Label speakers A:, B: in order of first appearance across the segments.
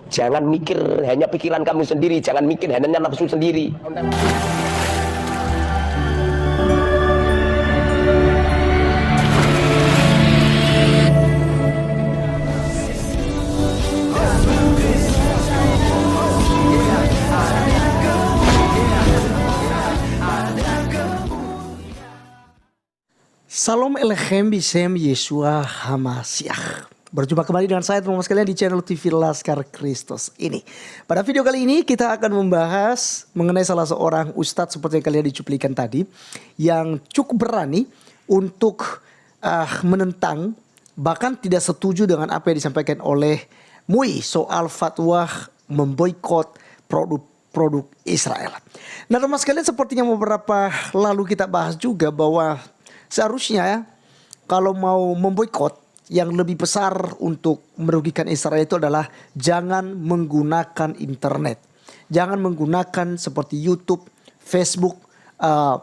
A: Jangan mikir hanya pikiran kamu sendiri, jangan mikir hanya nafsu sendiri.
B: Salam Elechem Bisem Yeshua Hamasiah. Berjumpa kembali dengan saya teman-teman sekalian di channel TV Laskar Kristus ini. Pada video kali ini kita akan membahas mengenai salah seorang ustadz seperti yang kalian dicuplikan tadi, yang cukup berani untuk menentang, bahkan tidak setuju dengan apa yang disampaikan oleh MUI soal fatwa memboikot produk Israel. Nah teman-teman sekalian, sepertinya beberapa lalu kita bahas juga bahwa seharusnya kalau mau memboikot, yang lebih besar untuk merugikan Israel itu adalah jangan menggunakan internet. Jangan menggunakan seperti YouTube, Facebook,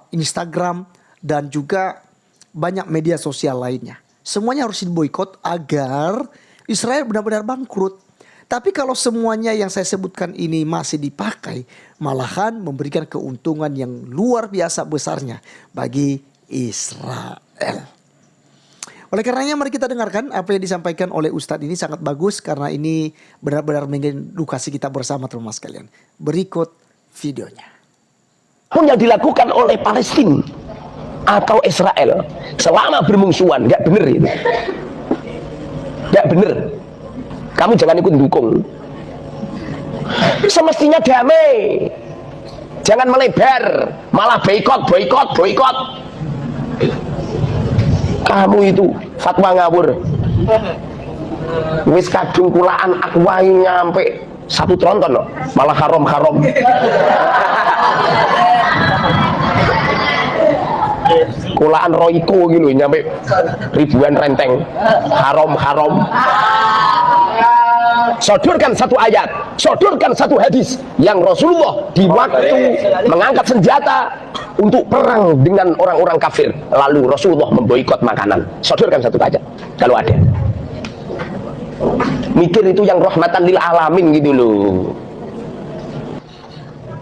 B: Instagram, dan juga banyak media sosial lainnya. Semuanya harus diboikot agar Israel benar-benar bangkrut. Tapi kalau semuanya yang saya sebutkan ini masih dipakai, malahan memberikan keuntungan yang luar biasa besarnya bagi Israel. Oleh karenanya mari kita dengarkan apa yang disampaikan oleh Ustadz ini, sangat bagus karena ini benar-benar mengedukasi kita bersama teman-teman sekalian. Berikut videonya.
A: Pun yang dilakukan oleh Palestina atau Israel selama bermungsuhan, nggak bener itu. Nggak bener. Kamu jangan ikut dukung. Semestinya damai. Jangan melebar, malah boikot. Kamu itu fatwa ngawur. Wis kadung kulaan akwai nyampe 1 tronton loh, malah haram. Kulaan Royco gitu nyampe ribuan renteng. Haram. Sodorkan satu ayat, sodorkan satu hadis yang Rasulullah di waktu mengangkat senjata untuk perang dengan orang-orang kafir, lalu Rasulullah memboikot makanan. Sodorkan satu ayat kalau ada. Mikir itu yang rahmatan lil alamin gitu loh.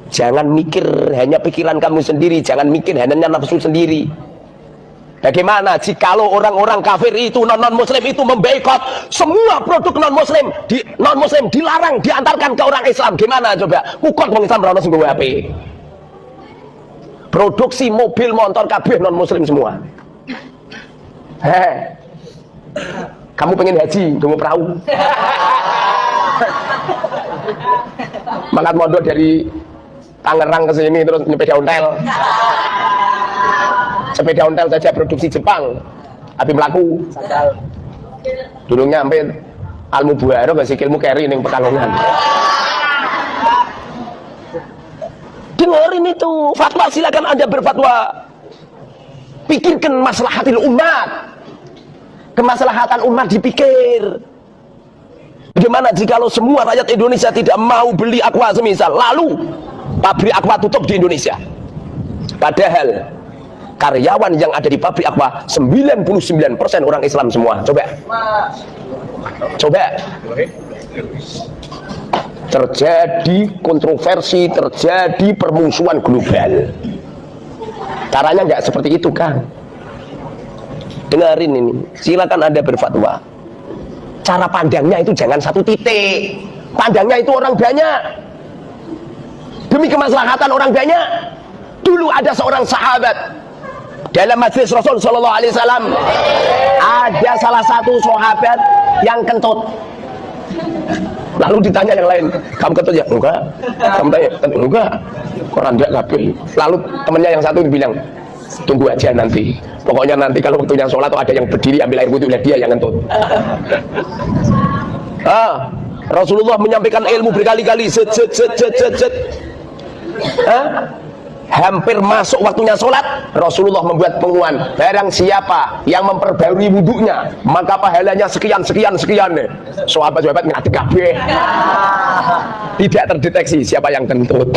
A: Jangan mikir hanya pikiran kamu sendiri, jangan mikir hanya nafsu sendiri. Bagaimana jikalau orang-orang kafir itu, non-muslim itu memboikot semua produk non-muslim dilarang diantarkan ke orang Islam? Gimana coba? Kukot wong Islam ora ono sing nggawe HP. Produksi mobil motor kabeh non-muslim semua. Kamu pengen haji, dongo perahu. Mangkat mondok dari Tangerang ke sini terus sepeda ontel. Sepeda ontel saja produksi Jepang, tapi melaku. Dulu nyampe Al-Mubuharo gak sikilmu carry ning Pekalongan. Dengerin itu fatwa, silakan Anda berfatwa. Pikirkan maslahatil umat. Kemaslahatan umat dipikir. Bagaimana jikalau semua rakyat Indonesia tidak mau beli aqua semisal, lalu pabrik aqua tutup di Indonesia. Padahal karyawan yang ada di pabrik aqua 99% orang Islam semua. Coba terjadi kontroversi, terjadi permusuhan global. Caranya nggak seperti itu kan? Dengerin ini, silakan Anda berfatwa. Cara pandangnya itu jangan satu titik, pandangnya itu orang banyak, demi kemaslahatan orang banyak. Dulu ada seorang sahabat dalam majlis Rasul Shallallahu Alaihi Wasallam, ada salah satu sahabat yang kentut. Lalu ditanya yang lain, kamu kentut ya? Enggak. Kamu tanya, enggak. Orang enggak kabel. Lalu temannya yang satu bilang, tunggu aja nanti. Pokoknya nanti kalau waktunya sholat tuh ada yang berdiri ambil air wudhu, dia yang kentut. Rasulullah menyampaikan ilmu berkali-kali. Hampir masuk waktunya sholat, Rasulullah membuat pengumuman, barang siapa yang memperbarui wudhunya maka pahalanya sekian. Sahabat-sahabat ngadeg kabeh. Tidak terdeteksi siapa yang kentut.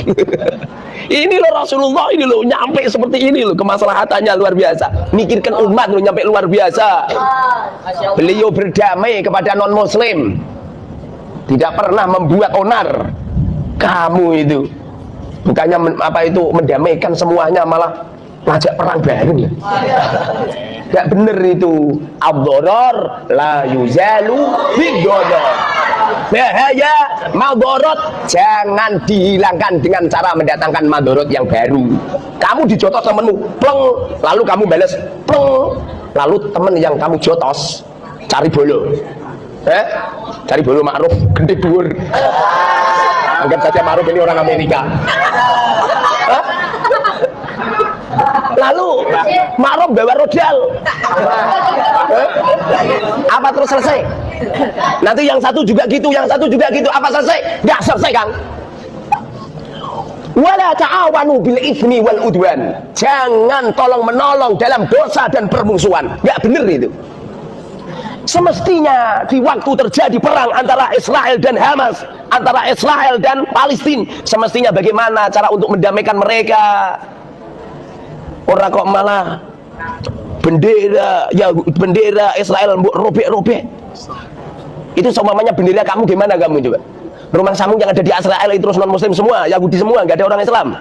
A: Ini loh Rasulullah, ini loh nyampe seperti ini loh, kemaslahatannya luar biasa. Mikirkan umat loh, nyampe luar biasa. Beliau berdamai kepada non muslim. tidak pernah membuat onar. Kamu itu bukannya mendamaikan semuanya, malah ngajak perang bareng ya. Gak bener itu. Ad-dharar la yuzalu bid-dharar. Bahaya madorot jangan dihilangkan dengan cara mendatangkan madorot yang baru. Kamu dijotos temenmu, pleng, lalu kamu balas pleng, lalu temen yang kamu jotos cari bolo, cari bolo Ma'ruf gede dhuwur. Anggap saja Ma'ruf ini orang Amerika. Lalu Ma'ruf bawa rodal, apa terus selesai? Nanti yang satu juga gitu, yang satu juga gitu, apa selesai? Nggak selesai, Kang. Wala ta'awanu bil itsmi wal udwan. Jangan tolong menolong dalam dosa dan permusuhan. Nggak bener itu. Semestinya di waktu terjadi perang antara Israel dan Hamas, antara Israel dan Palestina, semestinya bagaimana cara untuk mendamaikan mereka. Orang kok malah bendera Israel robek-robek. Itu seumpamanya bendera kamu gimana kamu coba? Rumah kamu yang ada di Israel itu terus non muslim semua, Yahudi semua, nggak ada orang Islam.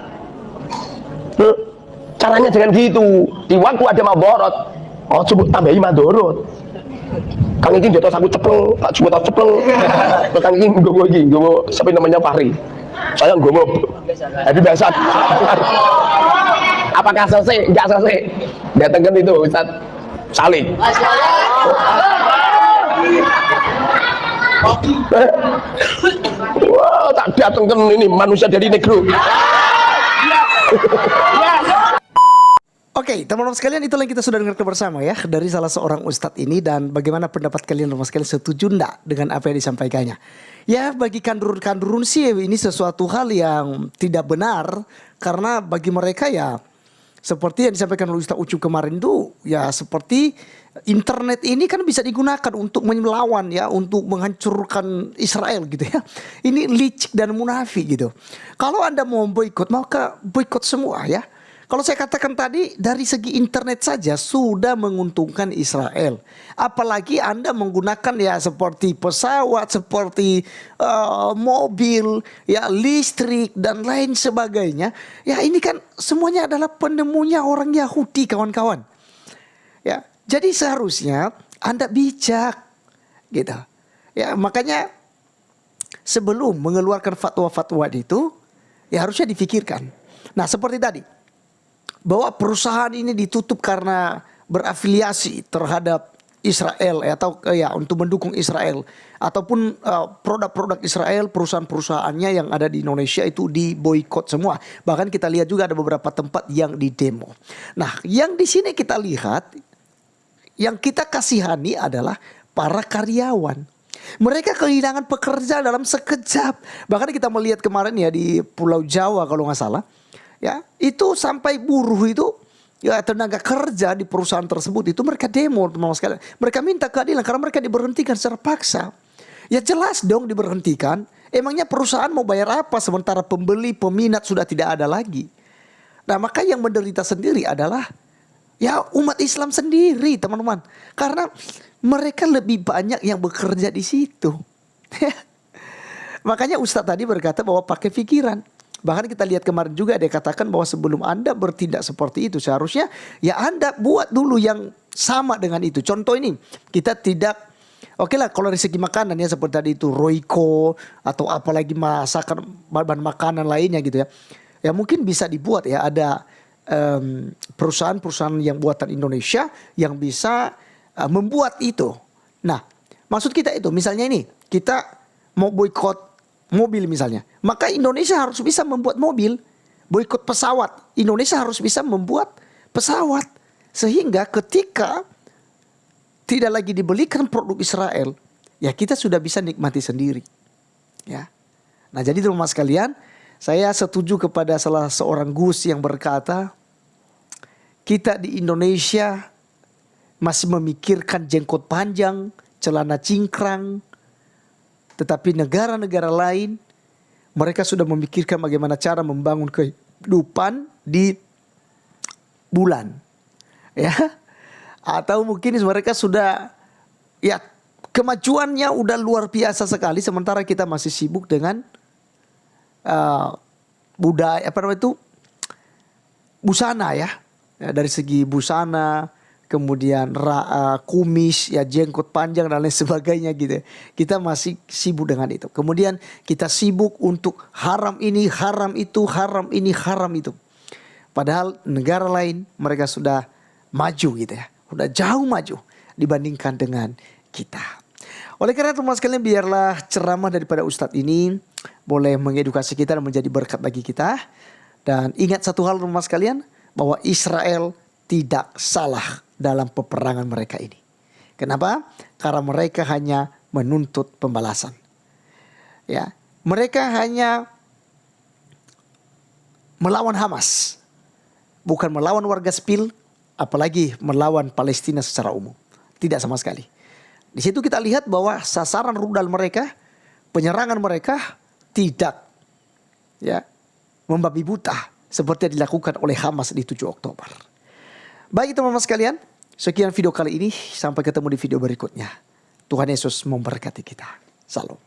A: Caranya jangan gitu. Di waktu ada madorot, oh coba tambahi madorot. Kang ini jatuh aku cepleng, tak cuma tak cepleng. Kang ini gue siapa namanya Fahri. Saya gue Habib Hasan. Apakah selesai? Enggak selesai. Datangkan itu Ustaz Saling. Wah, tak datangkan ini manusia dari negro.
B: Oke, teman-teman sekalian, itulah yang kita sudah dengar bersama ya dari salah seorang ustadz ini, dan bagaimana pendapat kalian teman sekalian, setuju enggak dengan apa yang disampaikannya? Ya, bagi kandurun-kandurun sih ini sesuatu hal yang tidak benar, karena bagi mereka ya seperti yang disampaikan oleh Ustaz Ucup kemarin tuh, ya seperti internet ini kan bisa digunakan untuk melawan ya, untuk menghancurkan Israel gitu ya. Ini licik dan munafik gitu. Kalau Anda mau boikot, maka boikot semua ya. Kalau saya katakan tadi, dari segi internet saja sudah menguntungkan Israel. Apalagi Anda menggunakan ya seperti pesawat, seperti mobil, ya listrik dan lain sebagainya. Ya ini kan semuanya adalah penemunya orang Yahudi, kawan-kawan. Ya, jadi seharusnya Anda bijak gitu. Ya, makanya sebelum mengeluarkan fatwa-fatwa itu, ya harusnya difikirkan. Nah, seperti tadi, bahwa perusahaan ini ditutup karena berafiliasi terhadap Israel atau ya untuk mendukung Israel, ataupun produk-produk Israel, perusahaan-perusahaannya yang ada di Indonesia itu diboikot semua. Bahkan kita lihat juga ada beberapa tempat yang didemo. Nah, yang di sini kita lihat, yang kita kasihani adalah para karyawan. Mereka kehilangan pekerjaan dalam sekejap. Bahkan kita melihat kemarin ya di Pulau Jawa kalau nggak salah. Ya, itu sampai buruh itu ya tenaga kerja di perusahaan tersebut itu mereka demo teman-teman sekalian. Mereka minta keadilan karena mereka diberhentikan secara paksa. Ya jelas dong diberhentikan. Emangnya perusahaan mau bayar apa sementara pembeli peminat sudah tidak ada lagi. Nah, maka yang menderita sendiri adalah ya umat Islam sendiri, teman-teman. Karena mereka lebih banyak yang bekerja di situ. Makanya Ustadz tadi berkata bahwa pakai pikiran. Bahkan kita lihat kemarin juga dia katakan bahwa sebelum Anda bertindak seperti itu, seharusnya ya Anda buat dulu yang sama dengan itu. Contoh ini, kita tidak, oke lah kalau dari segi makanan ya seperti tadi itu Royco atau apalagi masakan bahan makanan lainnya gitu ya. Ya mungkin bisa dibuat ya, ada perusahaan-perusahaan yang buatan Indonesia yang bisa membuat itu. Nah, maksud kita itu misalnya ini, kita mau boikot mobil misalnya, maka Indonesia harus bisa membuat mobil. Boikot pesawat, Indonesia harus bisa membuat pesawat, sehingga ketika tidak lagi dibelikan produk Israel, ya kita sudah bisa nikmati sendiri ya. Nah, jadi teman-teman sekalian, saya setuju kepada salah seorang Gus yang berkata, kita di Indonesia masih memikirkan jenggot panjang, celana cingkrang. Tetapi negara-negara lain, mereka sudah memikirkan bagaimana cara membangun kehidupan di bulan. Ya, atau mungkin mereka sudah ya kemajuannya udah luar biasa sekali, sementara kita masih sibuk dengan budaya apa namanya itu, busana ya. Dari segi busana, kemudian kumis, ya jenggot panjang dan lain sebagainya gitu. Kita masih sibuk dengan itu. Kemudian kita sibuk untuk haram ini, haram itu, haram ini, haram itu. Padahal negara lain mereka sudah maju gitu ya. Sudah jauh maju dibandingkan dengan kita. Oleh karena itu teman sekalian, biarlah ceramah daripada Ustadz ini boleh mengedukasi kita dan menjadi berkat bagi kita. Dan ingat satu hal teman sekalian, bahwa Israel tidak salah dalam peperangan mereka ini. Kenapa? Karena mereka hanya menuntut pembalasan. Ya, mereka hanya melawan Hamas, bukan melawan warga sipil, apalagi melawan Palestina secara umum. Tidak sama sekali. Di situ kita lihat bahwa sasaran rudal mereka, penyerangan mereka tidak membabi buta seperti yang dilakukan oleh Hamas di 7 Oktober. Baik teman-teman sekalian, sekian video kali ini. Sampai ketemu di video berikutnya. Tuhan Yesus memberkati kita. Salam.